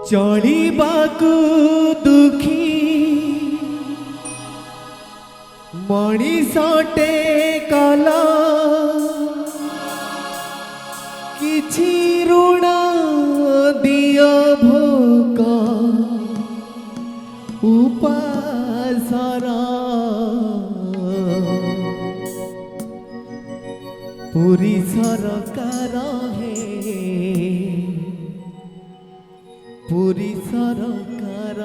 चलिबाकु दुखी मणिषटे कला किछि ऋण दियो भोग उपासरा पुरी सरकार है पुरी सरकार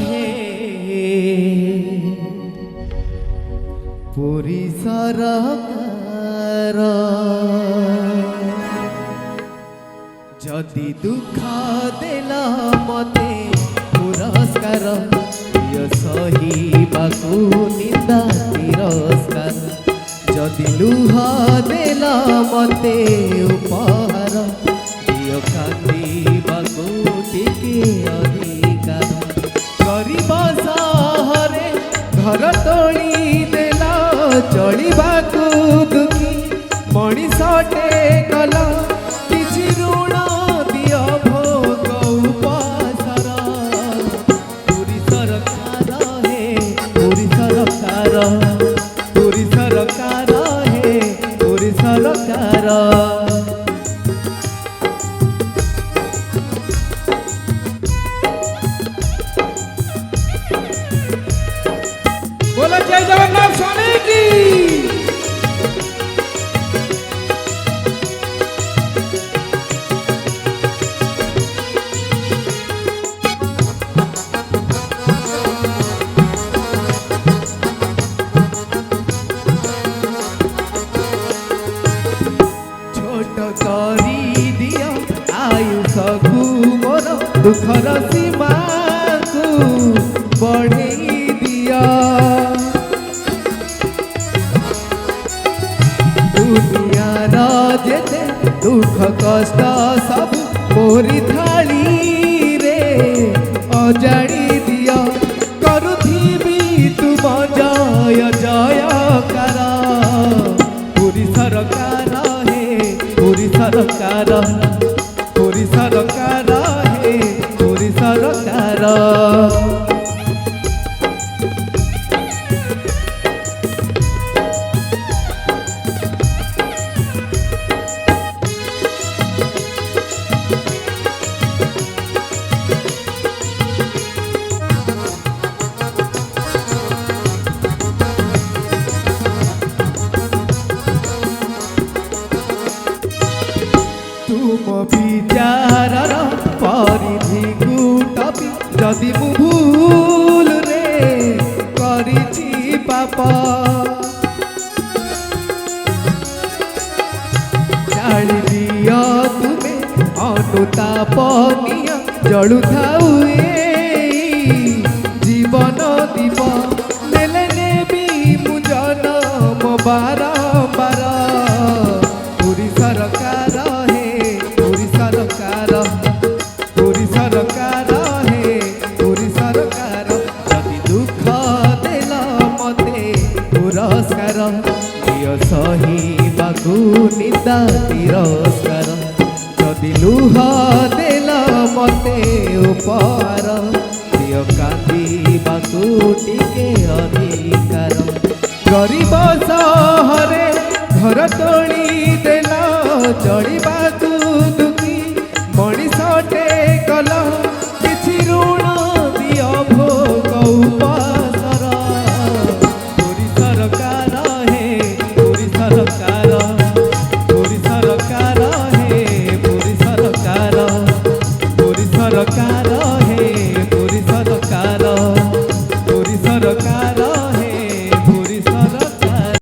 है पुरी सरकार जदि दुख देला मते पुरस्कार सहीबाकू निंदा तिरस्कार जदि लुह देला मते उपहार दियो कांदीबाकू टिके अधिकार गरीब सहरे घर तोड़ी देला चलिबाकू दुखी मणिषटे कला किछि ऋण दियो भोग उपासरा पुरी सरकार है पुरी सरकार पुरी सरकार है पुरी सरकार बोलो जय जगन्नाथ स्वामी की। छोट करी दिया आयुष को मोर दुखर सीमा को बढ़ई दिया दुनियार जेते दुख कष्ट सब मोरी थाली रे अजाड़ी दिया करुथिबी तुम जय जयकार पुरी सरकार है पुरी सरकार पुरी सरकार है पुरी सरकार तुम विचार परिधि गुटबी जदि मु भूल रे करिछि पाप जाଳି दियो तुमे अनुताप निया जळु थाउ जीवन दीप नेले नेबी मु जनम बारंबार पुरी सरकार है पुरी सरकार पुरी सरकार है पुरी सरकार जदि दुख देला मते पुरस्कार दियो सहीबाकू निंदा तिरस्कार जदि लुह देला मते उपहार दियो कांदीबाकू टिके अधिकार गरीब सहरे घर तोड़ी देला चलिबाकू दुखी मणिषटे कला किछि ऋण दियो भोग उपासरा पुरी सरकार है पुरी सरकार पुरी सरकार है पुरी सरकार पुरी सरकार